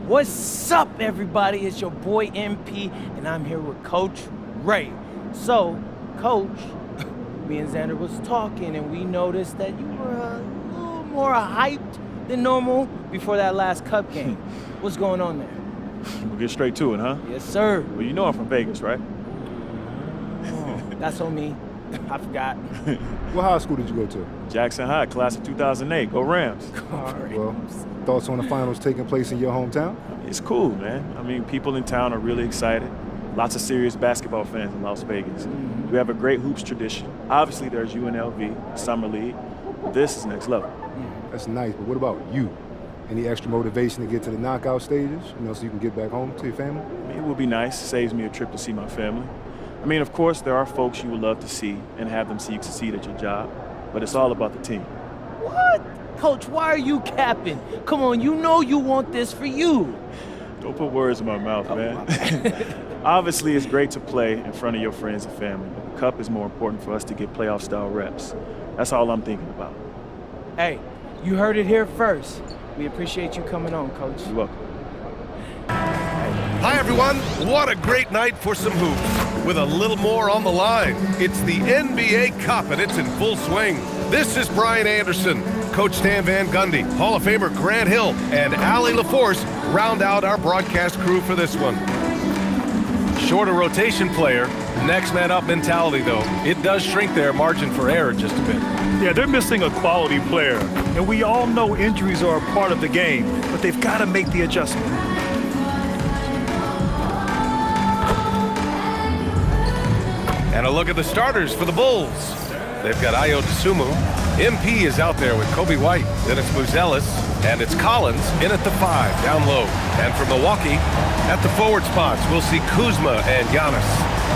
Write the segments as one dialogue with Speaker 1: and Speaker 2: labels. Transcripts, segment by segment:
Speaker 1: What's up, everybody? It's your boy MP, and I'm here with Coach Ray. So, Coach, me and Xander was talking, and we noticed that you were a little more hyped than normal before that last Cup game. What's going on there?
Speaker 2: We'll get straight to it, huh?
Speaker 1: Yes, sir.
Speaker 2: Well, you know I'm from Vegas, right?
Speaker 1: Oh, that's on me. I forgot.
Speaker 3: What high school did you go to?
Speaker 2: Jackson High, class of 2008. Go Rams.
Speaker 1: All right.
Speaker 3: Well, thoughts on the finals taking place in your hometown?
Speaker 2: It's cool, man. I mean, people in town are really excited. Lots of serious basketball fans in Las Vegas.
Speaker 1: Mm-hmm.
Speaker 2: We have a great hoops tradition. Obviously, there's UNLV, Summer League. This is next level.
Speaker 3: That's nice, but what about you? Any extra motivation to get to the knockout stages, so you can get back home to your family?
Speaker 2: I mean, it would be nice. Saves me a trip to see my family. I mean, of course, there are folks you would love to see and have them see you succeed at your job, but it's all about the team.
Speaker 1: What? Coach, why are you capping? Come on, you know you want this for you.
Speaker 2: Don't put words in my mouth, man. Obviously, it's great to play in front of your friends and family, but the Cup is more important for us to get playoff-style reps. That's all I'm thinking about.
Speaker 1: Hey, you heard it here first. We appreciate you coming on, Coach.
Speaker 2: You're welcome.
Speaker 4: Hi, everyone. What a great night for some hoops. With a little more on the line, it's the NBA Cup, and it's in full swing. This is Brian Anderson. Coach Stan Van Gundy, Hall of Famer Grant Hill, and Allie LaForce round out our broadcast crew for this one. Shorter rotation player, next man up mentality, though. It does shrink their margin for error just a bit.
Speaker 5: Yeah, they're missing a quality player, and we all know injuries are a part of the game, but they've got to make the adjustment.
Speaker 4: And a look at the starters for the Bulls. They've got Ayo Dosunmu. MP is out there with Kobe White. Then it's MYLES, and it's Collins in at the 5, down low. And for Milwaukee, at the forward spots, we'll see Kuzma and GIANNAS.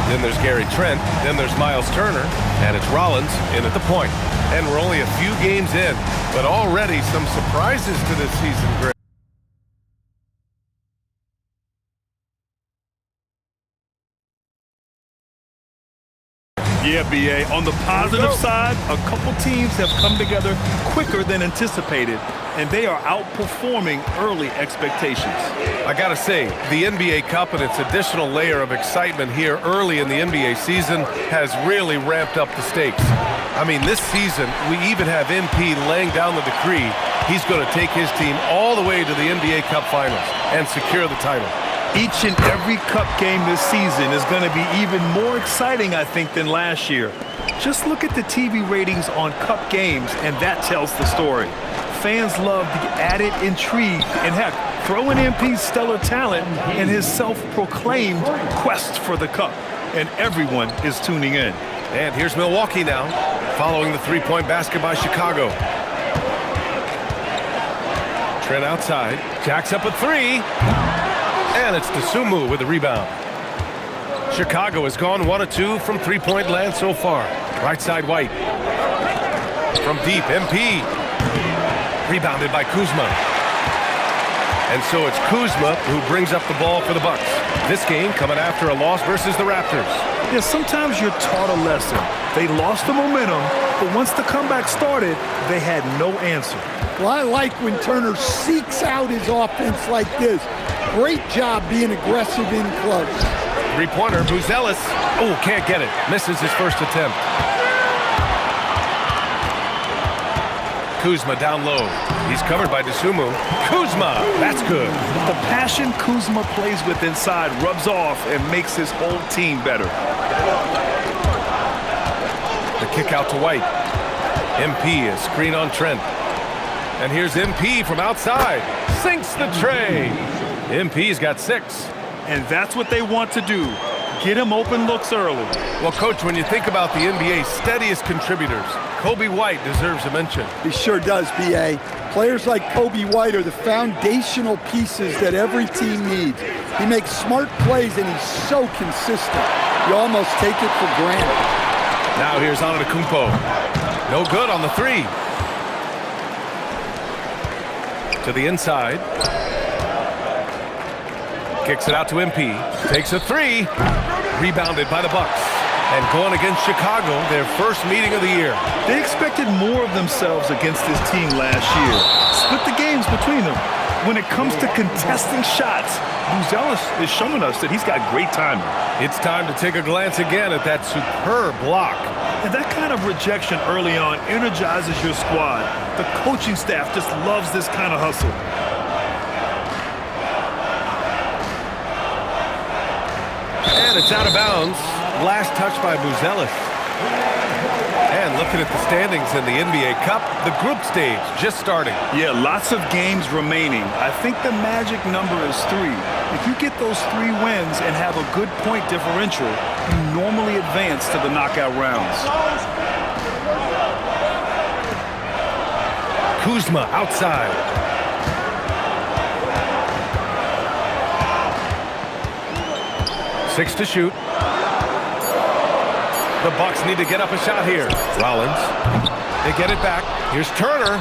Speaker 4: Then there's Gary Trent. Then there's Miles Turner, and it's Rollins in at the point. And we're only a few games in, but already some surprises to this season, Greg.
Speaker 5: Yeah, B.A. On the positive side, a couple teams have come together quicker than anticipated, and they are outperforming early expectations.
Speaker 4: I gotta say, the NBA Cup and its additional layer of excitement here early in the NBA season has really ramped up the stakes. I mean, this season, we even have MP laying down the decree he's going to take his team all the way to the NBA Cup Finals and secure the title.
Speaker 5: Each and every Cup game this season is going to be even more exciting, I think, than last year. Just look at the TV ratings on Cup games, and that tells the story. Fans love the added intrigue, and heck, throw in MP's stellar talent and his self-proclaimed quest for the Cup, and everyone is tuning in.
Speaker 4: And here's Milwaukee now, following the three-point basket by Chicago. Trent outside, jacks up a 3. And it's Dosunmu with the rebound. Chicago has gone 1 of 2 from three-point land so far. Right side, White. From deep, MP. Rebounded by Kuzma. And so it's Kuzma who brings up the ball for the Bucks. This game coming after a loss versus the Raptors.
Speaker 5: Yeah, sometimes you're taught a lesson. They lost the momentum, but once the comeback started, they had no answer.
Speaker 6: Well, I like when Turner seeks out his offense like this. Great job being aggressive in close.
Speaker 4: Three-pointer, MYLES. Oh, can't get it. Misses his first attempt. Kuzma down low. He's covered by Dosunmu. Kuzma, that's good.
Speaker 5: The passion Kuzma plays with inside rubs off and makes his whole team better.
Speaker 4: The kick out to White. MP, a screen on Trent. And here's MP from outside. Sinks the tray. MP's got 6.
Speaker 5: And that's what they want to do. Get him open looks early.
Speaker 4: Well, Coach, when you think about the NBA's steadiest contributors, Kobe White deserves a mention.
Speaker 6: He sure does, B.A. Players like Kobe White are the foundational pieces that every team needs. He makes smart plays, and he's so consistent. You almost take it for granted.
Speaker 4: Now here's ANTETOKOUNMPO. No good on the 3. To the inside. Kicks it out to MP. Takes a 3. Rebounded by the Bucks. And going against Chicago, their first meeting of the year.
Speaker 5: They expected more of themselves against this team last year. Split the games between them. when it comes to contesting shots, Buzelis is showing us that he's got great timing.
Speaker 4: It's time to take a glance again at that superb block.
Speaker 5: And that kind of rejection early on energizes your squad. The coaching staff just loves this kind of hustle.
Speaker 4: And it's out of bounds. Last touch by Buzelis. And looking at the standings in the NBA Cup, the group stage just starting.
Speaker 5: Yeah, lots of games remaining. I think the magic number is 3. If you get those 3 wins and have a good point differential, you normally advance to the knockout rounds.
Speaker 4: Kuzma outside. Six to shoot. The Bucks need to get up a shot here. Rollins. They get it back. Here's Turner.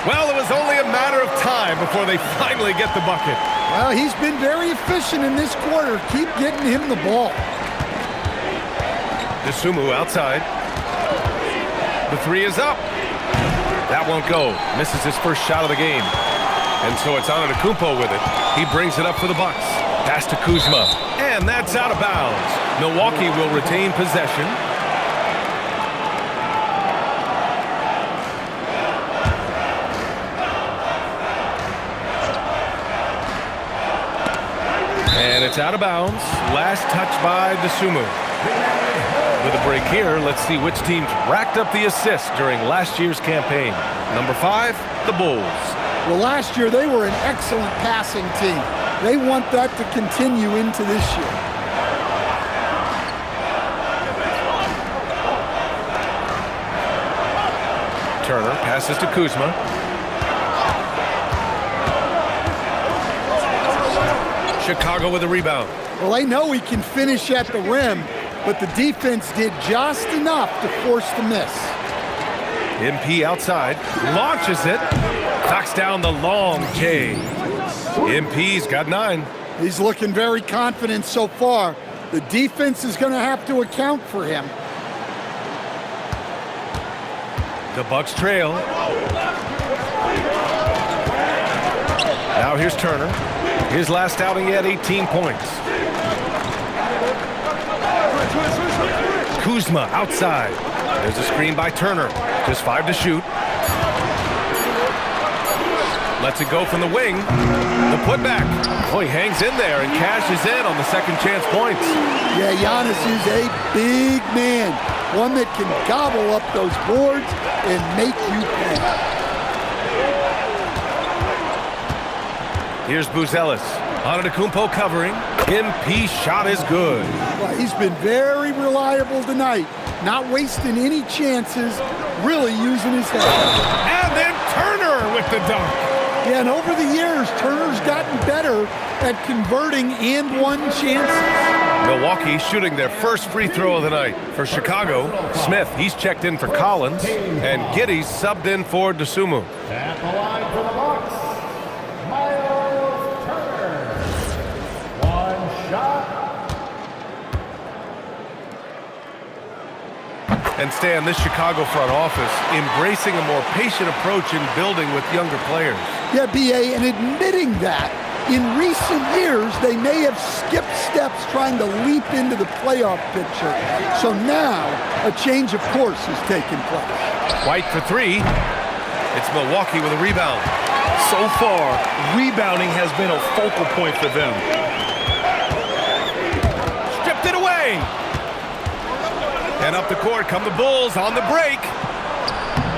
Speaker 4: Well, it was only a matter of time before they finally get the bucket.
Speaker 6: Well, he's been very efficient in this quarter. Keep getting him the ball.
Speaker 4: DeSumo outside. The 3 is up. That won't go. Misses his first shot of the game. And so it's ANTETOKOUNMPO with it. He brings it up for the Bucks. Pass to Kuzma. And that's out of bounds. Milwaukee will retain possession. And it's out of bounds. Last touch by DeSumo. With a break here, let's see which teams racked up the assists during last year's campaign. Number 5, the Bulls.
Speaker 6: Well, last year they were an excellent passing team. They want that to continue into this year.
Speaker 4: Turner passes to Kuzma. Chicago with a rebound.
Speaker 6: Well, they know he can finish at the rim, but the defense did just enough to force the miss.
Speaker 4: MP outside, launches it, knocks down the long J. MP's got 9.
Speaker 6: He's looking very confident so far. The defense is going to have to account for him.
Speaker 4: The Bucks trail. Now here's Turner. His last outing, he had 18 points. Kuzma outside. There's a screen by Turner. Just 5 to shoot. Lets it go from the wing. The putback. Oh, he hangs in there and cashes in on the second chance points.
Speaker 6: Yeah, Giannis is a big man. One that can gobble up those boards and make you pay.
Speaker 4: Here's Buzelis. ANTETOKOUNMPO covering. MP shot is good.
Speaker 6: Well, he's been very reliable tonight. Not wasting any chances, really using his head.
Speaker 4: And then Turner with the dunk.
Speaker 6: Yeah, and over the years, Turner's gotten better at converting and one chances.
Speaker 4: Milwaukee shooting their first free throw of the night. For Chicago, Smith, he's checked in for Collins, and Giddey's subbed in for DeSumo.
Speaker 7: At the line for the Bucks, MYLES Turner. 1 shot.
Speaker 4: And Stan, this Chicago front office embracing a more patient approach in building with younger players.
Speaker 6: Yeah, B.A., and admitting that in recent years, they may have skipped steps trying to leap into the playoff picture. So now, a change of course is taking place.
Speaker 4: White for 3. It's Milwaukee with a rebound.
Speaker 5: So far, rebounding has been a focal point for them.
Speaker 4: Stripped it away. And up the court come the Bulls on the break.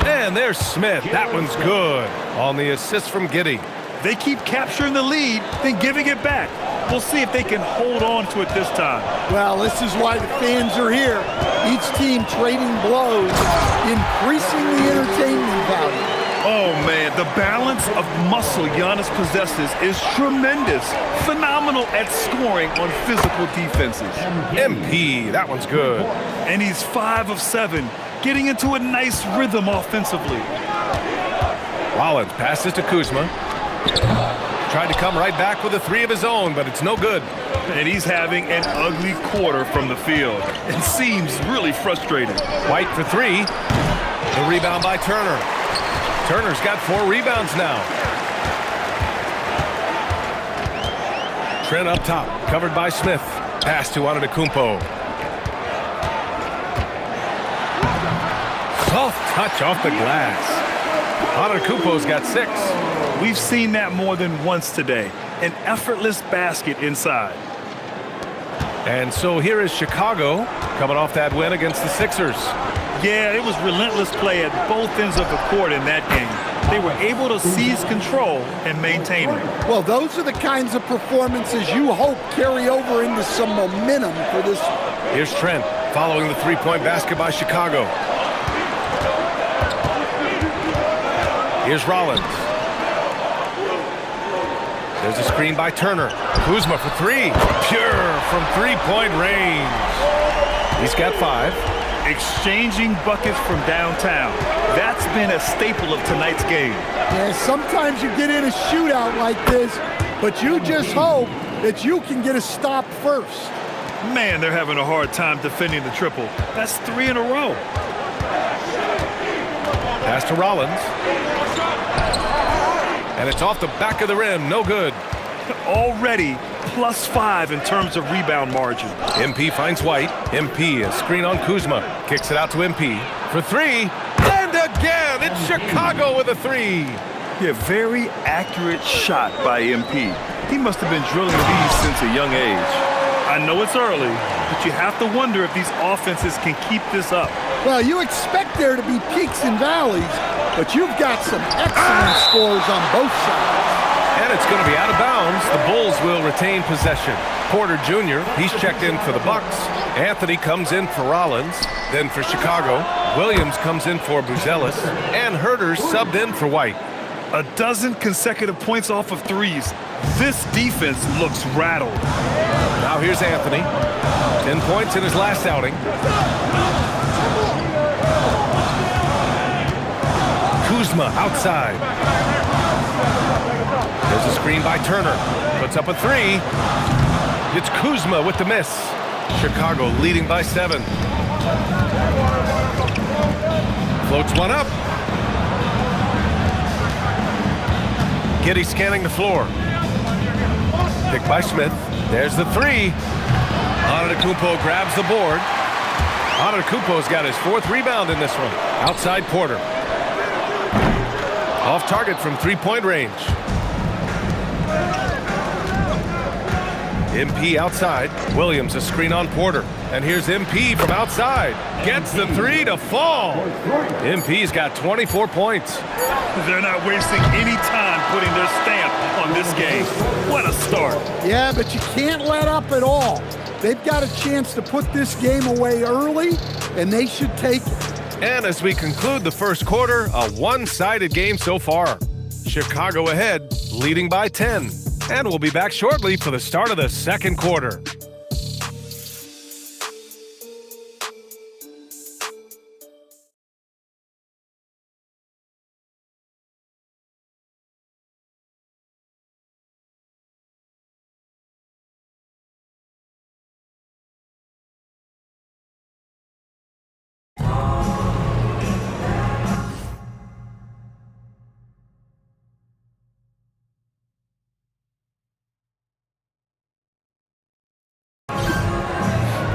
Speaker 4: And there's Smith. That one's good on the assist from Giddey.
Speaker 5: They keep capturing the lead, then giving it back. We'll see if they can hold on to it this time.
Speaker 6: Well, this is why the fans are here. Each team trading blows, increasing the entertainment value.
Speaker 5: Oh, man, the balance of muscle Giannis possesses is tremendous. Phenomenal at scoring on physical defenses.
Speaker 4: MP, that one's good.
Speaker 5: And he's 5 of 7, getting into a nice rhythm offensively.
Speaker 4: Rollins passes to Kuzma. Tried to come right back with a 3 of his own, but it's no good.
Speaker 5: And he's having an ugly quarter from the field and seems really frustrated.
Speaker 4: White for 3. The rebound by Turner. Turner's got 4 rebounds now. Trent up top, covered by Smith. Pass to ANTETOKOUNMPO. Soft touch off the glass. ANTETOKOUNMPO's got 6.
Speaker 5: We've seen that more than once today. An effortless basket inside.
Speaker 4: And so here is Chicago coming off that win against the Sixers.
Speaker 5: Yeah, it was relentless play at both ends of the court in that game. They were able to seize control and maintain it.
Speaker 6: Well, those are the kinds of performances you hope carry over into some momentum for this.
Speaker 4: Here's Trent following the three-point basket by Chicago. Here's Rollins. There's a screen by Turner. Kuzma for 3. Pure from three-point range. He's got 5.
Speaker 5: Exchanging buckets from downtown. That's been a staple of tonight's game.
Speaker 6: Yeah, sometimes you get in a shootout like this, but you just hope that you can get a stop first.
Speaker 5: Man, they're having a hard time defending the triple. That's 3 in a row.
Speaker 4: Pass to Rollins. And it's off the back of the rim. No good.
Speaker 5: Already +5 in terms of rebound margin.
Speaker 4: MP finds White. MP, a screen on Kuzma. Kicks it out to MP for 3. And again, it's Chicago with a 3.
Speaker 5: Yeah, very accurate shot by MP. He must have been drilling these since a young age. I know it's early, but you have to wonder if these offenses can keep this up.
Speaker 6: Well, you expect there to be peaks and valleys, but you've got some excellent scores on both sides.
Speaker 4: And it's going to be out of bounds. The Bulls will retain possession. Porter Jr., he's checked in for the Bucks. Anthony comes in for Rollins, then for Chicago. Williams comes in for Buzelis, and Herter's subbed in for White.
Speaker 5: 12 consecutive points off of threes. This defense looks rattled.
Speaker 4: Now here's Anthony. 10 points in his last outing. Kuzma outside. There's a screen by Turner. Puts up a 3. It's Kuzma with the miss. Chicago leading by 7. Floats one up. Giddey scanning the floor. Picked by Smith. There's the 3. ANTETOKOUNMPO grabs the board. ANTETOKOUNMPO's got his 4th rebound in this one. Outside Porter. Off target from three-point range. MP outside. Williams a screen on Porter. And here's MP from outside. Gets the 3 to fall. MP's got 24 points.
Speaker 5: They're not wasting any time putting their stamp on this game. What a start.
Speaker 6: Yeah, but you can't let up at all. They've got a chance to put this game away early, and they should take it.
Speaker 4: And as we conclude the first quarter, a one-sided game so far. Chicago ahead, leading by 10. And we'll be back shortly for the start of the second quarter.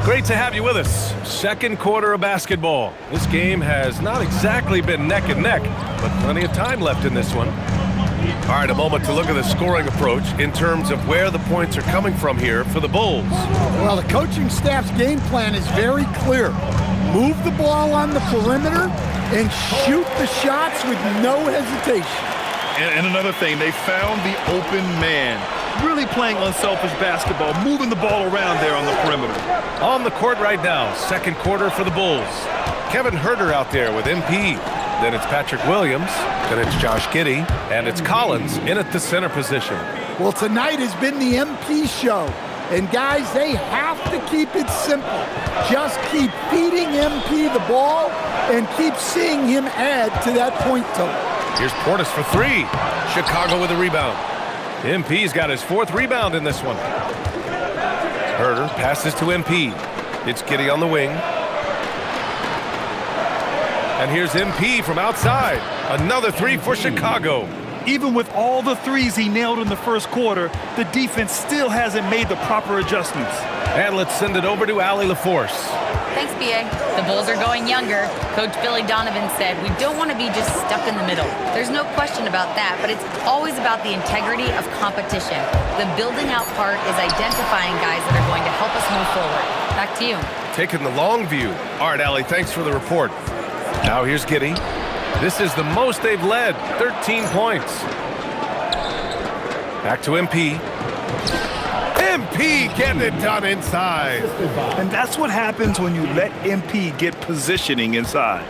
Speaker 4: Great to have you with us. Second quarter of basketball. This game has not exactly been neck and neck, but plenty of time left in this one. All right, a moment to look at the scoring approach in terms of where the points are coming from here for the Bulls.
Speaker 6: Well, the coaching staff's game plan is very clear. Move the ball on the perimeter and shoot the shots with no hesitation.
Speaker 5: And another thing, they found the open man. Really playing unselfish basketball, moving the ball around there on the perimeter.
Speaker 4: On the court right now, second quarter for the Bulls. Kevin Herter out there with MP. Then it's Patrick Williams. Then it's Josh Giddey. And it's Collins in at the center position.
Speaker 6: Well, tonight has been the MP show. And guys, they have to keep it simple. Just keep feeding MP the ball and keep seeing him add to that point total.
Speaker 4: Here's Portis for 3. Chicago with a rebound. MP's got his 4th rebound in this one. Herter passes to MP. It's Giddey on the wing. And here's MP from outside. Another 3 for Chicago.
Speaker 5: Even with all the threes he nailed in the first quarter, the defense still hasn't made the proper adjustments.
Speaker 4: And let's send it over to Allie LaForce.
Speaker 8: Thanks, B.A. The Bulls are going younger. Coach Billy Donovan said we don't want to be just stuck in the middle. There's no question about that, but it's always about the integrity of competition. The building out part is identifying guys that are going to help us move forward. Back to you.
Speaker 4: Taking the long view. All right, Allie, thanks for the report. Now here's Giddey. This is the most they've led, 13 points. Back to MP. MP getting it done inside.
Speaker 5: And that's what happens when you let MP get positioning inside.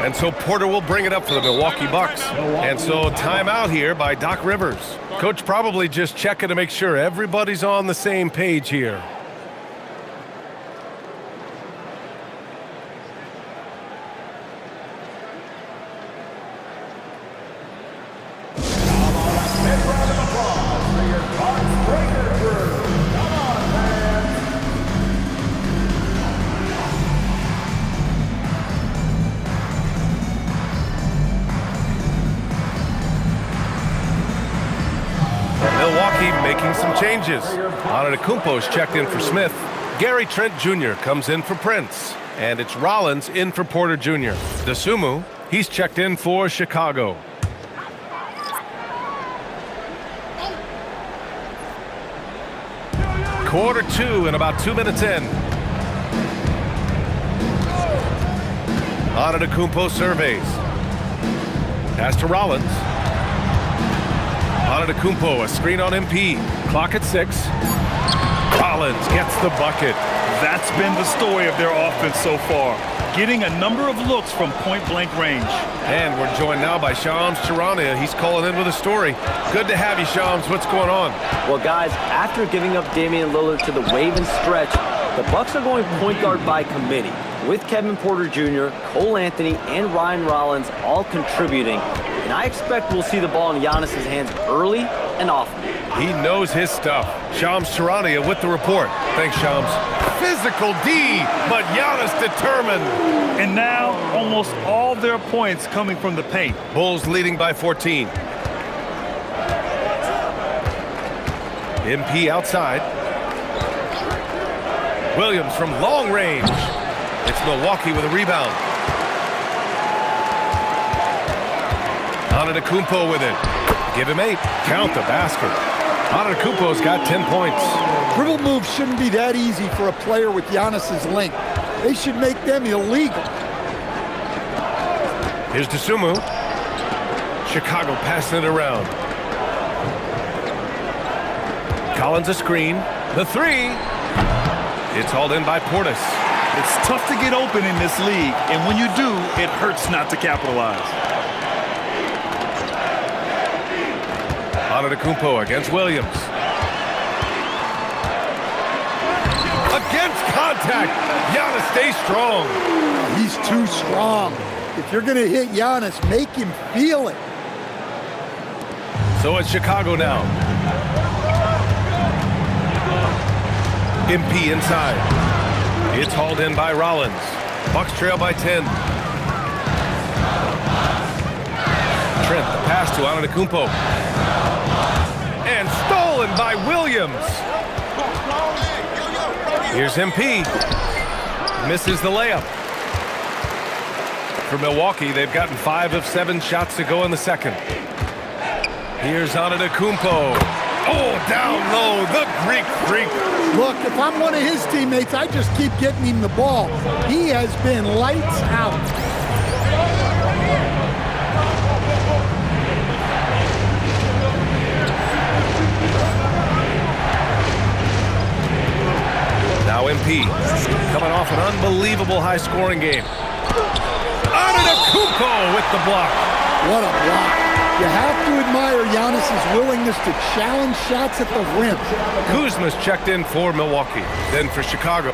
Speaker 4: And so Porter will bring it up for the Milwaukee Bucks. And so timeout here by Doc Rivers. Coach probably just checking to make sure everybody's on the same page here. Milwaukee making some changes. Antetokounmpo's checked in for Smith. Gary Trent Jr. comes in for Prince. And it's Rollins in for Porter Jr. Dosunmu, he's checked in for Chicago. Quarter 2 and about 2 minutes in. Antetokounmpo surveys. Pass to Rollins. Antetokounmpo, a screen on MP. Clock at 6. Rollins gets the bucket.
Speaker 5: That's been the story of their offense so far, getting a number of looks from point-blank range.
Speaker 4: And we're joined now by Shams Charania. He's calling in with a story. Good to have you, Shams. What's going on?
Speaker 9: Well, guys, after giving up Damian Lillard to the wave and stretch, the Bucks are going point guard by committee, with Kevin Porter Jr., Cole Anthony, and Ryan Rollins all contributing. And I expect we'll see the ball in Giannis' hands early and often.
Speaker 4: He knows his stuff. Shams Charania with the report. Thanks, Shams. Physical D, but Giannis determined.
Speaker 5: And now, almost all their points coming from the paint.
Speaker 4: Bulls leading by 14. MP outside. Williams from long range. It's Milwaukee with a rebound. Antetokounmpo with it. Give him 8. Count the basket. Antetokounmpo's got 10 points.
Speaker 6: Dribble moves shouldn't be that easy for a player with Giannis's length. They should make them illegal.
Speaker 4: Here's Dosunmu. Chicago passing it around. Collins a screen. The 3. It's hauled in by Portis.
Speaker 5: It's tough to get open in this league, and when you do, it hurts not to capitalize.
Speaker 4: Antetokounmpo against Williams. Against contact. Giannis stays strong.
Speaker 6: He's too strong. If you're going to hit Giannis, make him feel it.
Speaker 4: So it's Chicago now. MP inside. It's hauled in by Rollins. Bucks trail by 10. Trent, the pass to Antetokounmpo. And stolen by Williams. Here's MP. Misses the layup. For Milwaukee, they've gotten 5 of 7 shots to go in the second. Here's Antetokounmpo. Oh, down low, the Greek freak.
Speaker 6: Look, if I'm one of his teammates, I just keep getting him the ball. He has been lights out.
Speaker 4: Now MP, coming off an unbelievable high-scoring game. Antetokounmpo with the block.
Speaker 6: What a block. You have to admire Giannis's willingness to challenge shots at the rim.
Speaker 4: Kuzma's checked in for Milwaukee, then for Chicago.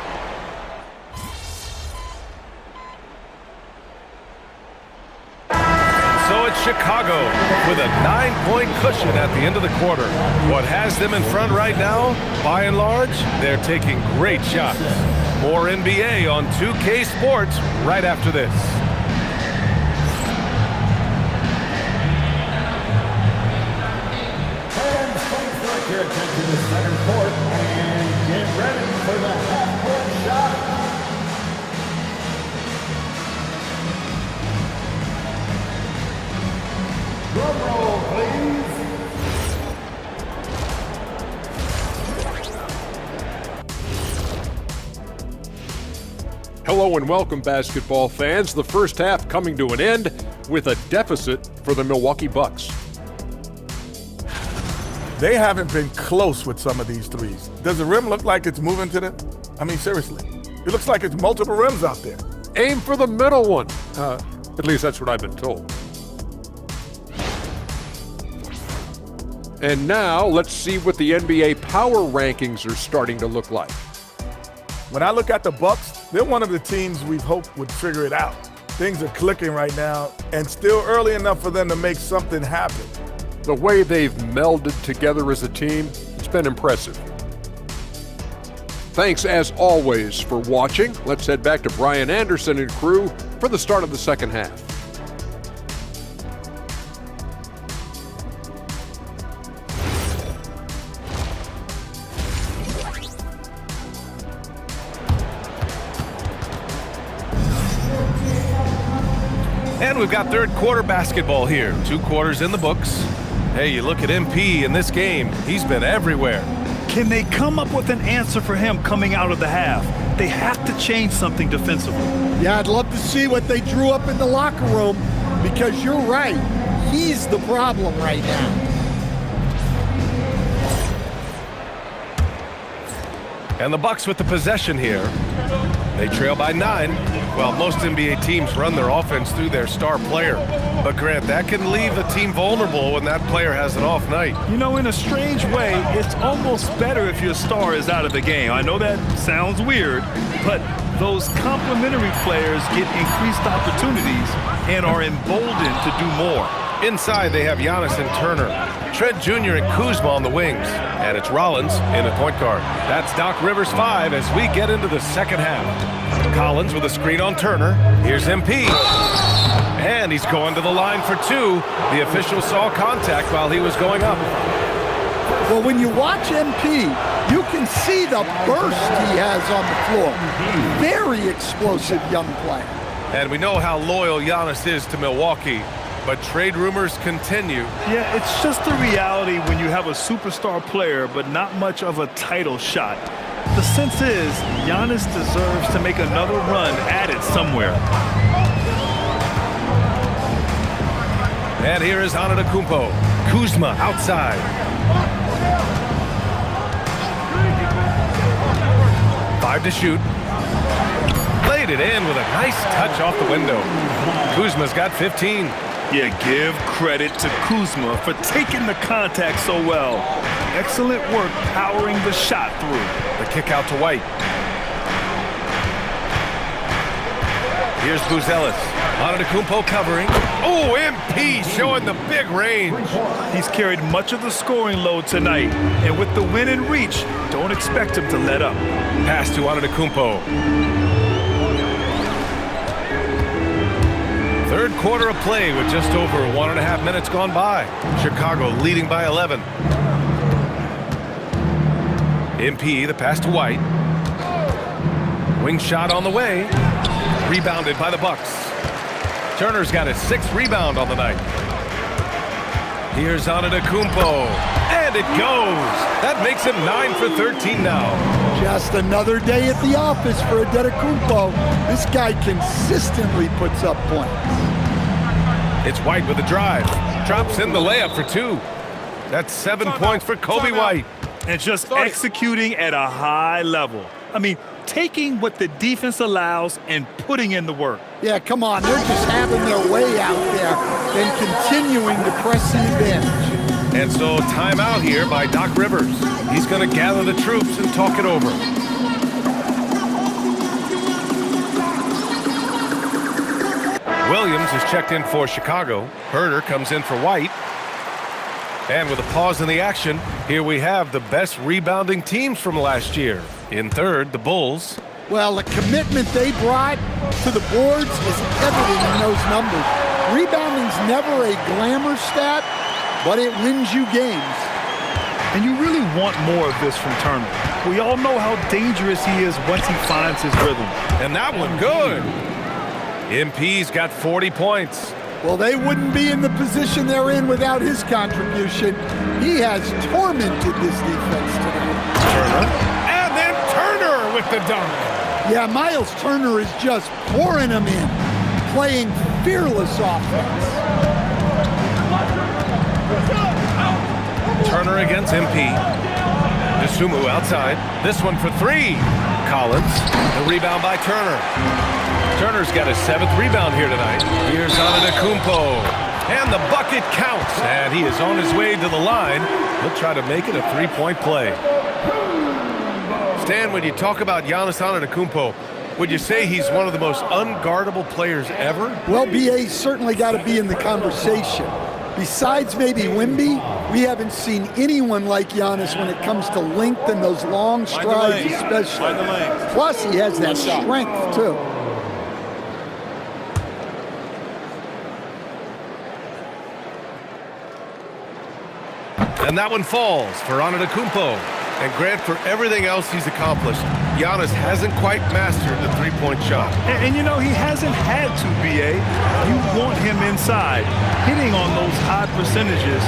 Speaker 4: So it's Chicago with a 9-point cushion at the end of the quarter. What has them in front right now, by and large, they're taking great shots. More NBA on 2K Sports right after this.
Speaker 7: Step to the center court and get ready for the half-court shot. Drum roll, please.
Speaker 10: Hello and welcome, basketball fans. The first half coming to an end with a deficit for the Milwaukee Bucks.
Speaker 11: They haven't been close with some of these threes. Does the rim look like it's moving to them? I mean, seriously. It looks like it's multiple rims out there.
Speaker 10: Aim for the middle one. At least that's what I've been told. And now let's see what the NBA power rankings are starting to look like.
Speaker 11: When I look at the Bucks, they're one of the teams we've hoped would figure it out. Things are clicking right now, and still early enough for them to make something happen.
Speaker 10: The way they've melded together as a team, it's been impressive. Thanks as always for watching. Let's head back to Brian Anderson and crew for the start of the second half.
Speaker 4: And we've got third quarter basketball here. 2 quarters in the books. Hey, you look at MP in this game, he's been everywhere.
Speaker 5: Can they come up with an answer for him coming out of the half? They have to change something defensively.
Speaker 6: Yeah, I'd love to see what they drew up in the locker room, because you're right. He's the problem right now.
Speaker 4: And the Bucks with the possession here. They trail by 9. Well, most NBA teams run their offense through their star player. But Grant, that can leave the team vulnerable when that player has an off night.
Speaker 5: You know, in a strange way, it's almost better if your star is out of the game. I know that sounds weird, but those complementary players get increased opportunities and are emboldened to do more.
Speaker 4: Inside, they have Giannis and Turner, Trent Jr. and Kuzma on the wings, and it's Rollins in the point guard. That's Doc Rivers 5 as we get into the second half. Collins with a screen on Turner. Here's MP. And he's going to the line for 2. The official saw contact while he was going up.
Speaker 6: Well, when you watch MP, you can see the burst he has on the floor. Very explosive young player.
Speaker 4: And we know how loyal Giannis is to Milwaukee. But trade rumors continue.
Speaker 5: Yeah, it's just the reality when you have a superstar player but not much of a title shot. The sense is Giannis deserves to make another run at it somewhere.
Speaker 4: And here is ANTETOKOUNMPO. Kuzma outside. 5 to shoot. Laid it in with a nice touch off the window. Kuzma's got 15.
Speaker 5: Yeah, give credit to Kuzma for taking the contact so well. Excellent work powering the shot through.
Speaker 4: The kick out to White. Here's Buzelis. ANTETOKOUNMPO covering. Oh, MP showing the big range.
Speaker 5: He's carried much of the scoring load tonight, and with the win in reach, don't expect him to let up.
Speaker 4: Pass to ANTETOKOUNMPO. Third quarter of play with just over 1.5 minutes gone by. Chicago leading by 11. MP, the pass to White. Wing shot on the way. Rebounded by the Bucks. Turner's got his 6th rebound on the night. Here's ANTETOKOUNMPO. And it goes. That makes him 9 for 13 now.
Speaker 6: Just another day at the office for ANTETOKOUNMPO. This guy consistently puts up points.
Speaker 4: It's White with the drive. Drops in the layup for 2. That's 7 points for Kobe White.
Speaker 5: And just executing at a high level. I mean, taking what the defense allows and putting in the work.
Speaker 6: Yeah, come on. They're just having their way out there and continuing to press the advantage.
Speaker 4: And so timeout here by Doc Rivers. He's going to gather the troops and talk it over. Williams is checked in for Chicago. Herter comes in for White. And with a pause in the action, here we have the best rebounding teams from last year. In third, the Bulls.
Speaker 6: Well, the commitment they brought to the boards is evident in those numbers. Rebounding's never a glamour stat, but it wins you games.
Speaker 5: And you really want more of this from Turner. We all know how dangerous he is once he finds his rhythm.
Speaker 4: And that one good. MP's got 40 points.
Speaker 6: Well, they wouldn't be in the position they're in without his contribution. He has tormented this defense today.
Speaker 4: Turner. And then Turner with the dunk.
Speaker 6: Yeah, Miles Turner is just pouring them in, playing fearless offense.
Speaker 4: Turner against MP. DeSumo outside. This one for three. Collins. The rebound by Turner. Turner's got his 7th rebound here tonight. Here's ANTETOKOUNMPO. And the bucket counts. And he is on his way to the line. He'll try to make it a 3-point play. Stan, when you talk about Giannis ANTETOKOUNMPO, would you say he's one of the most unguardable players ever?
Speaker 6: Well, BA's certainly got to be in the conversation. Besides maybe Wemby, we haven't seen anyone like Giannis when it comes to length and those long strides especially. Plus, he has that strength, too.
Speaker 4: And that one falls for ANTETOKOUNMPO. And Grant, for everything else he's accomplished, Giannis hasn't quite mastered the three-point shot.
Speaker 5: And you know, he hasn't had to, BA. You want him inside, hitting on those high percentages,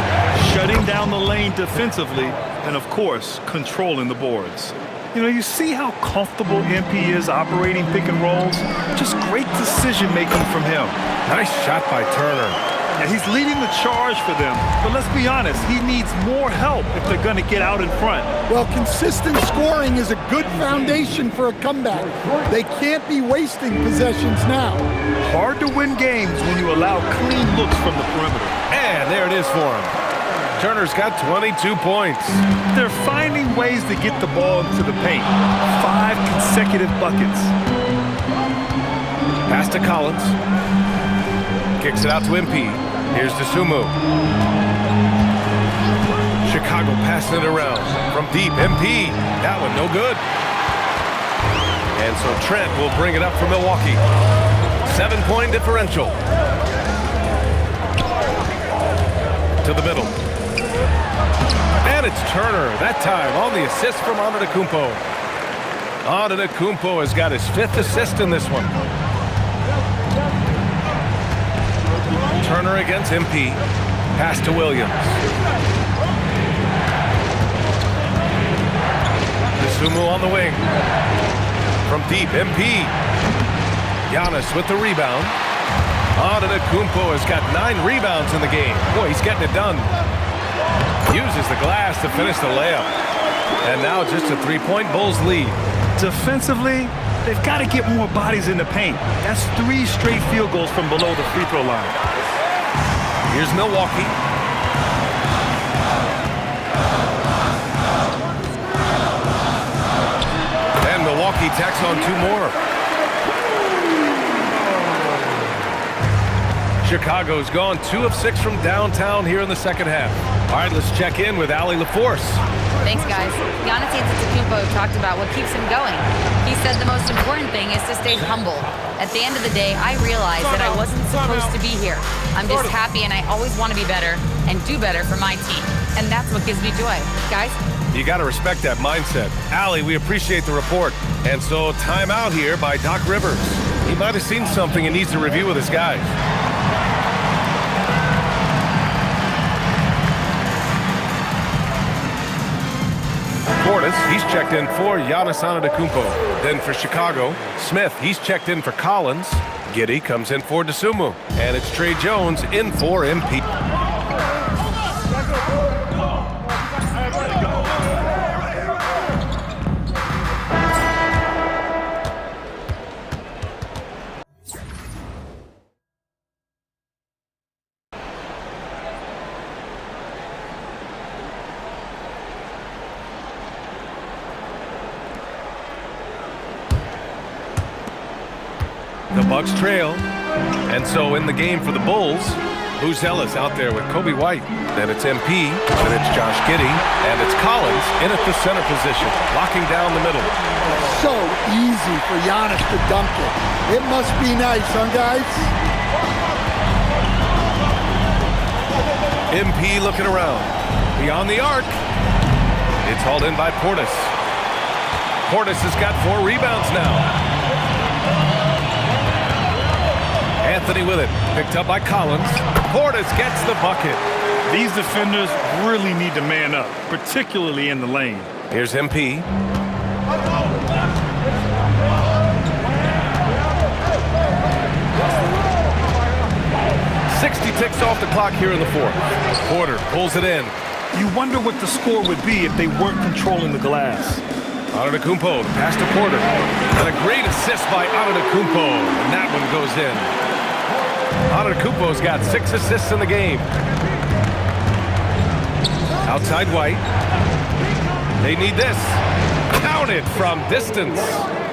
Speaker 5: shutting down the lane defensively, and of course, controlling the boards. You know, you see how comfortable MP is operating pick and rolls? Just great decision-making from him.
Speaker 4: Nice shot by Turner.
Speaker 5: Yeah, he's leading the charge for them, but let's be honest, he needs more help if they're going to get out in front.
Speaker 6: Well, consistent scoring is a good foundation for a comeback. They can't be wasting possessions now.
Speaker 5: Hard to win games when you allow clean looks from the perimeter.
Speaker 4: And there it is for him. Turner's got 22 points.
Speaker 5: They're finding ways to get the ball into the paint. 5 consecutive buckets.
Speaker 4: Pass to Collins. Kicks it out to MP. Here's DeSumo. Chicago passing it around. From deep, MP. That one no good. And so Trent will bring it up for Milwaukee. 7-point differential. To the middle. And it's Turner, that time on the assist from ANTETOKOUNMPO. ANTETOKOUNMPO has got his 5th assist in this one. Turner against MP. Pass to Williams. DeSumo on the wing. From deep, MP. Giannis with the rebound. ANTETOKOUNMPO has got 9 rebounds in the game. Boy, he's getting it done. Uses the glass to finish the layup. And now just a 3-point Bulls lead.
Speaker 5: Defensively, they've got to get more bodies in the paint. That's 3 straight field goals from below the free throw line.
Speaker 4: Here's Milwaukee. And Milwaukee tacks on 2 more. Chicago's gone 2 of 6 from downtown here in the second half. All right, let's check in with Allie LaForce.
Speaker 8: Thanks, guys. Giannis ANTETOKOUNMPO talked about what keeps him going. He said the most important thing is to stay humble. At the end of the day, I realized that I wasn't supposed to be here. I'm just happy, and I always want to be better and do better for my team. And that's what gives me joy. Guys?
Speaker 4: You got to respect that mindset. Allie, we appreciate the report. And so, timeout here by Doc Rivers. He might have seen something and needs to review with his guys. Portis, he's checked in for Giannis ANTETOKOUNMPO. Then for Chicago, Smith, he's checked in for Collins. Giddey comes in for DeSumo. And it's Trey Jones in for MP. The Bucks trail, and so in the game for the Bulls, Buzelis out there with Kobe White. Then it's MP, then it's Josh Giddey, and it's Collins in at the center position, locking down the middle.
Speaker 6: So easy for Giannis to dunk it. It must be nice, huh, guys?
Speaker 4: MP looking around, beyond the arc. It's hauled in by Portis. Portis has got 4 rebounds now. Anthony with it. Picked up by Collins. Portis gets the bucket.
Speaker 5: These defenders really need to man up, particularly in the lane.
Speaker 4: Here's MP. "60 ticks off the clock here in the 4th. Porter pulls it in.
Speaker 5: You wonder what the score would be if they weren't controlling the glass.
Speaker 4: Antetokounmpo, the pass to Porter. And a great assist by Antetokounmpo. And that one goes in. Antetokounmpo's got 6 assists in the game. Outside White. They need this. Count it from distance.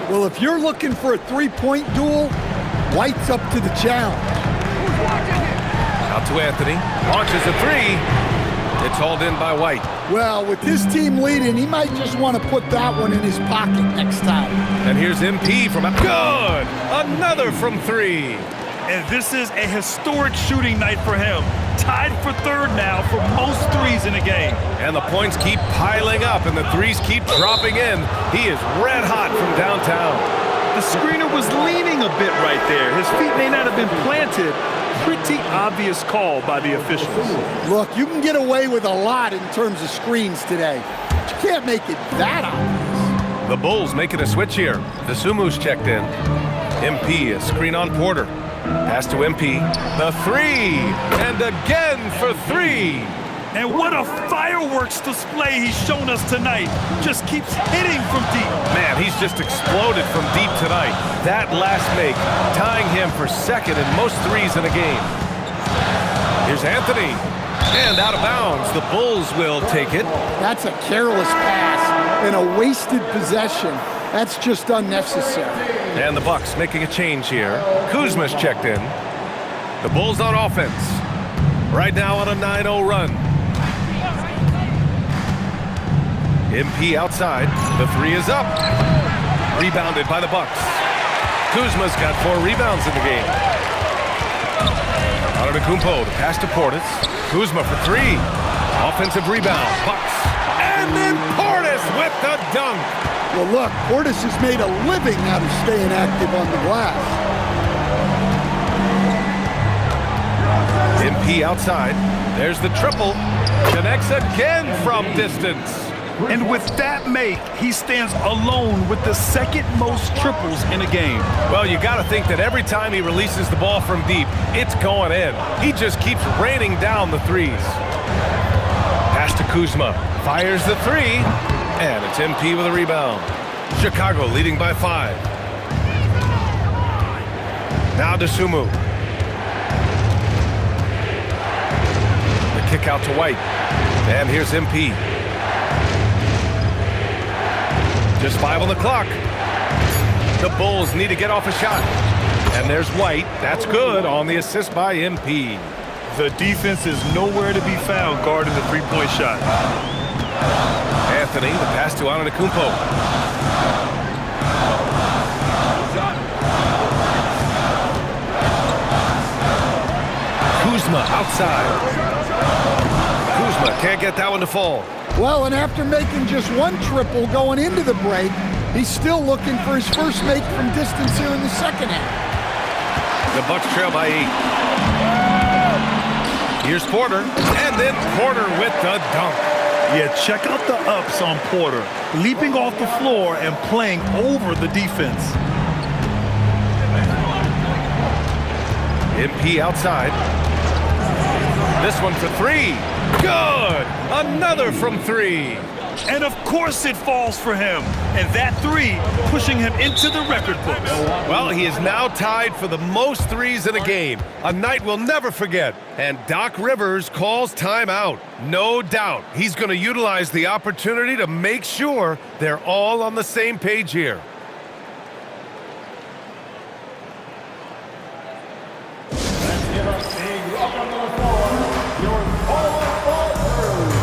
Speaker 6: Well, if you're looking for a three-point duel, White's up to the challenge.
Speaker 4: Out to Anthony. Launches a 3. It's hauled in by White.
Speaker 6: Well, with his team leading, he might just want to put that one in his pocket next time.
Speaker 4: And here's MP from a good. Another from 3.
Speaker 5: And this is a historic shooting night for him. Tied for 3rd now for most threes in a game.
Speaker 4: And the points keep piling up and the threes keep dropping in. He is red hot from downtown.
Speaker 5: The screener was leaning a bit right there. His feet may not have been planted. Pretty obvious call by the officials.
Speaker 6: Look, you can get away with a lot in terms of screens today, but you can't make it that obvious.
Speaker 4: The Bulls making a switch here. Desumu's checked in. MP, a screen on Porter. Pass to MP. The 3. And again for 3.
Speaker 5: And what a fireworks display he's shown us tonight. Just keeps hitting from deep.
Speaker 4: Man, he's just exploded from deep tonight. That last make, tying him for 2nd in most threes in a game. Here's Anthony. And out of bounds. The Bulls will take it.
Speaker 6: That's a careless pass and a wasted possession. That's just unnecessary.
Speaker 4: And the Bucks making a change here. Kuzma's checked in. The Bulls on offense. Right now on a 9-0 run. MP outside. The 3 is up. Rebounded by the Bucks. Kuzma's got 4 rebounds in the game. Antetokounmpo, the pass to Portis. Kuzma for 3. Offensive rebound. Bucks. And then Portis with the dunk.
Speaker 6: Well, look, Portis has made a living out of staying active on the glass.
Speaker 4: MP outside. There's the triple. Connects again from distance.
Speaker 5: And with that make, he stands alone with the 2nd most triples in a game.
Speaker 4: Well, you got to think that every time he releases the ball from deep, it's going in. He just keeps raining down the threes. Pass to Kuzma. Fires the 3. And it's MP with a rebound. Chicago leading by 5. Now Desumu. The kick out to White. And here's MP. Just 5 on the clock. The Bulls need to get off a shot. And there's White. That's good on the assist by MP.
Speaker 5: The defense is nowhere to be found guarding the 3-point shot.
Speaker 4: Anthony, the pass to Antetokounmpo. Kuzma outside. Kuzma can't get that one to fall.
Speaker 6: Well, and after making just 1 triple going into the break, he's still looking for his first make from distance here in the 2nd half.
Speaker 4: The Bucks trail by 8. Here's Porter, and then Porter with the dunk.
Speaker 5: Yeah, check out the ups on Porter. Leaping off the floor and playing over the defense.
Speaker 4: MP outside. This one for 3. Good! Another from 3.
Speaker 5: And of course it falls for him. And that 3 pushing him into the record books.
Speaker 4: Well, he is now tied for the most threes in a game. A night we'll never forget. And Doc Rivers calls timeout. No doubt he's going to utilize the opportunity to make sure they're all on the same page here.
Speaker 7: Let's give us a welcome to the floor, your forward ball crew.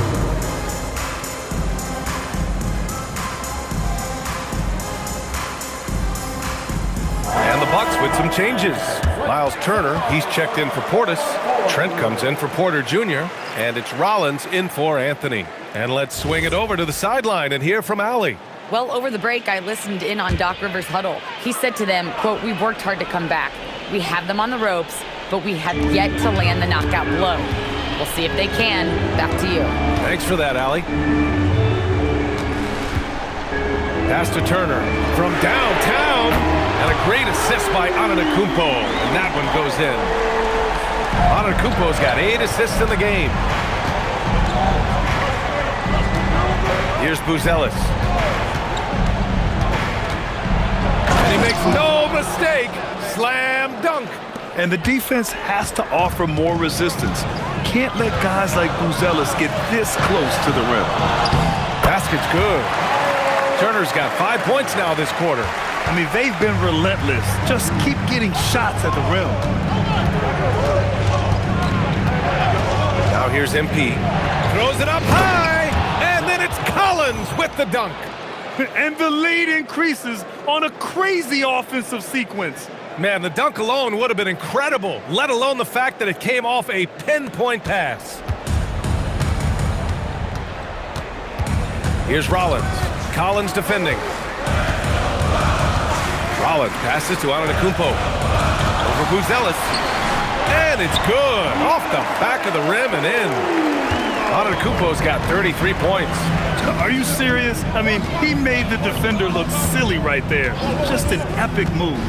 Speaker 4: And the Bucks with some changes. Miles Turner, he's checked in for Portis. Trent comes in for Porter Jr. And it's Rollins in for Anthony. And let's swing it over to the sideline and hear from Allie.
Speaker 8: Well, over the break, I listened in on Doc Rivers' huddle. He said to them, quote, "We've worked hard to come back. We have them on the ropes, but we have yet to land the knockout blow. We'll see if they can." Back to you.
Speaker 4: Thanks for that, Allie. Pass to Turner from downtown, and a great assist by Antetokounmpo, and that one goes in. Antetokounmpo's got 8 assists in the game. Here's Buzelis. And he makes no mistake. Slam dunk.
Speaker 5: And the defense has to offer more resistance. Can't let guys like Buzelis get this close to the rim.
Speaker 4: Basket's good. Turner's got 5 points now this quarter.
Speaker 5: I mean, they've been relentless. Just keep getting shots at the rim.
Speaker 4: Now here's MP. Throws it up high, and then it's Collins with the dunk.
Speaker 5: And the lead increases on a crazy offensive sequence.
Speaker 4: Man, the dunk alone would have been incredible, let alone the fact that it came off a pinpoint pass. Here's Rollins. Collins defending. Rollins passes to Antetokounmpo. Over Buzelis. And it's good. Off the back of the rim and in. Antetokounmpo's got 33 points.
Speaker 5: Are you serious? I mean, he made the defender look silly right there. Just an epic move.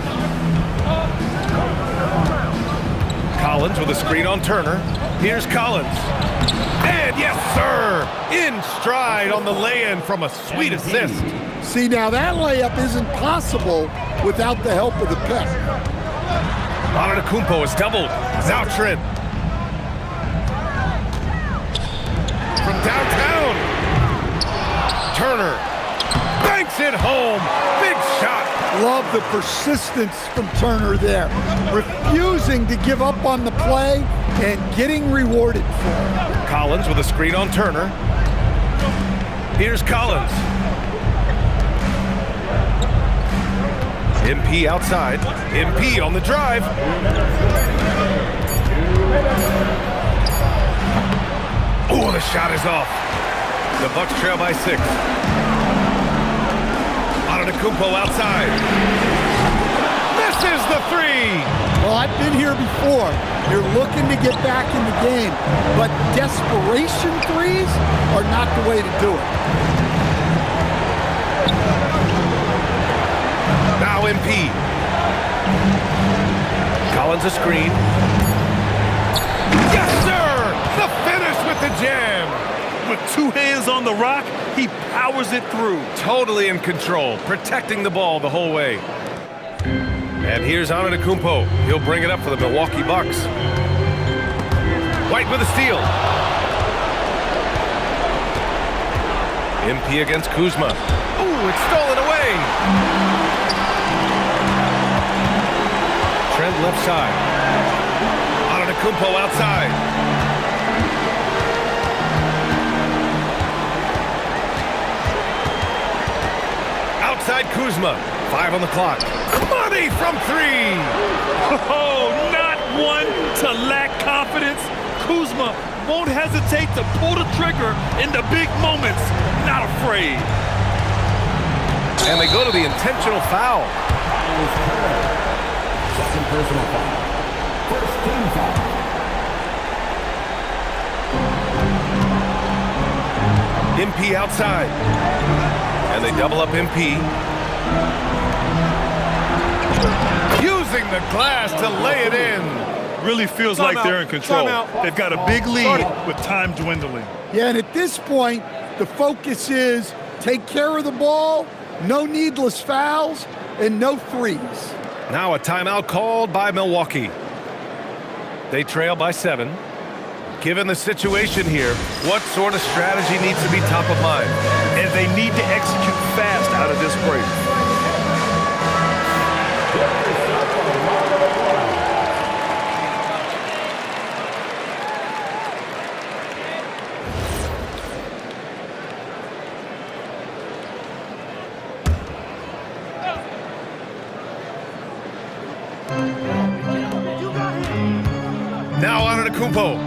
Speaker 4: Collins with a screen on Turner. Here's Collins. And yes, sir! In stride on the lay-in from a sweet assist.
Speaker 6: See, now that layup isn't possible without the help of the pick.
Speaker 4: Antetokounmpo is doubled. Now Trent. From downtown. Turner banks it home. Big shot.
Speaker 6: Love the persistence from Turner there. Refusing to give up on the play and getting rewarded for it.
Speaker 4: Collins with a screen on Turner. Here's Collins. MP outside. MP on the drive. Oh, the shot is off. The Bucks trail by 6. Antetokounmpo outside. Misses the 3.
Speaker 6: Well, I've been here before. You're looking to get back in the game, but desperation threes are not the way to do it.
Speaker 4: Now MP. Collins a screen. Yes, sir! The finish with the jam.
Speaker 5: With 2 hands on the rock, he powers it through.
Speaker 4: Totally in control, protecting the ball the whole way. And here's Antetokounmpo. He'll bring it up for the Milwaukee Bucks. White with a steal. MP against Kuzma. Ooh, it's stolen away. Trent left side. Antetokounmpo outside. Outside Kuzma. 5 on the clock. Money from 3.
Speaker 5: Oh, not one to lack confidence. Kuzma won't hesitate to pull the trigger in the big moments. Not afraid.
Speaker 4: And they go to the intentional foul.
Speaker 7: Second personal foul. First team foul.
Speaker 4: MP outside. And they double up MP. Using the glass to lay it in.
Speaker 5: Really feels like they're in control. They've got a big lead with time dwindling.
Speaker 6: Yeah, and at this point, the focus is take care of the ball, no needless fouls, and no threes.
Speaker 4: Now a timeout called by Milwaukee. They trail by 7. Given the situation here, what sort of strategy needs to be top of mind?
Speaker 5: And they need to execute fast out of this break.
Speaker 4: Now ANTETOKOUNMPO.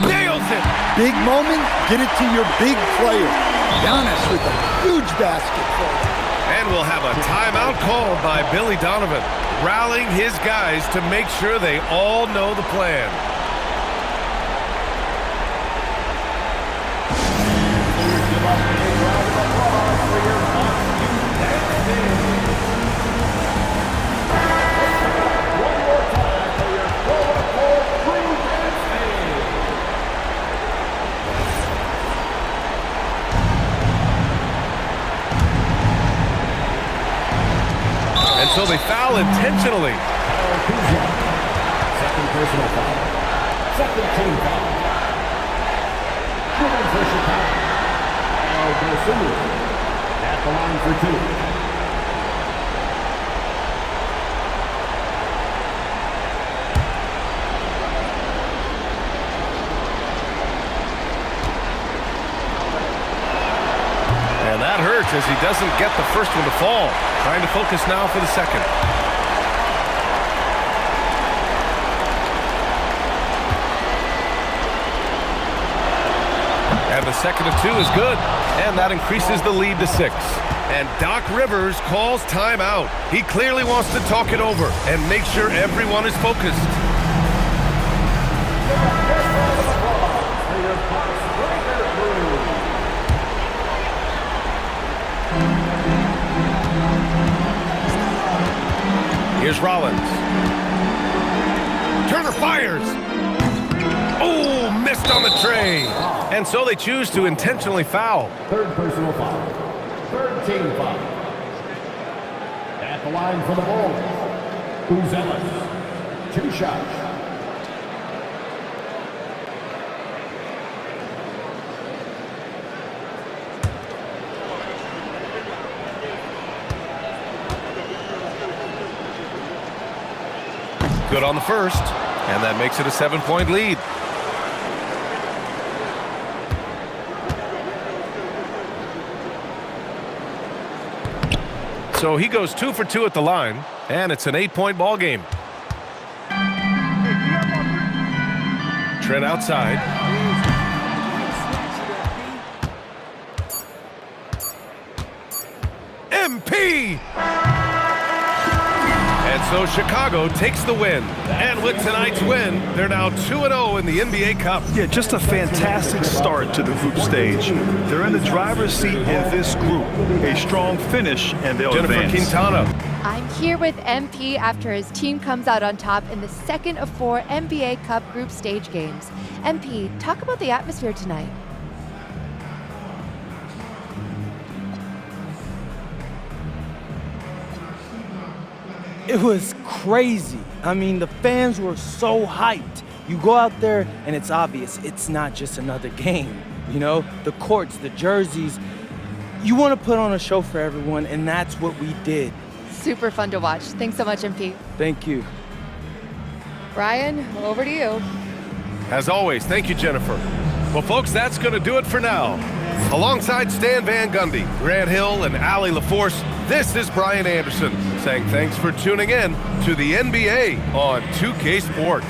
Speaker 4: Nails it!
Speaker 6: Big moment, get it to your big player. Giannis with a huge basket for it.
Speaker 4: And we'll have a timeout called by Billy Donovan, rallying his guys to make sure they all know the plan. And so they foul intentionally.
Speaker 7: Second personal foul. Second team foul. Shooting for Chicago. ANTETOKOUNMPO at the line for 2.
Speaker 4: And that hurts as he doesn't get the first one to fall. Trying to focus now for the second. And the second of 2 is good. And that increases the lead to 6. And Doc Rivers calls timeout. He clearly wants to talk it over and make sure everyone is focused. Here's Rollins. Turner fires. Oh, missed on the tray. And so they choose to intentionally foul.
Speaker 7: Third personal foul. Third team foul. At the line for the Bulls. MYLES. 2 shots.
Speaker 4: Good on the first, and that makes it a 7-point lead. So he goes 2 for 2 at the line, and it's an 8-point ball game. Trent outside. MP! And so Chicago takes the win. And with tonight's win, they're now 2-0 in the NBA Cup.
Speaker 5: Yeah, just a fantastic start to the group stage. They're in the driver's seat in this group. A strong finish, and they'll
Speaker 4: Jennifer
Speaker 5: advance.
Speaker 4: Quintana.
Speaker 12: I'm here with MP after his team comes out on top in the second of 4 NBA Cup group stage games. MP, talk about the atmosphere tonight.
Speaker 1: It was crazy. I mean, the fans were so hyped. You go out there and it's obvious it's not just another game. You know, the courts, the jerseys. You want to put on a show for everyone, and that's what we did.
Speaker 12: Super fun to watch. Thanks so much, MP.
Speaker 1: Thank you.
Speaker 12: Brian, over to you.
Speaker 4: As always, thank you, Jennifer. Well, folks, that's going to do it for now. Alongside Stan Van Gundy, Grant Hill, and Allie LaForce, this is Brian Anderson saying thanks for tuning in to the NBA on 2K Sports.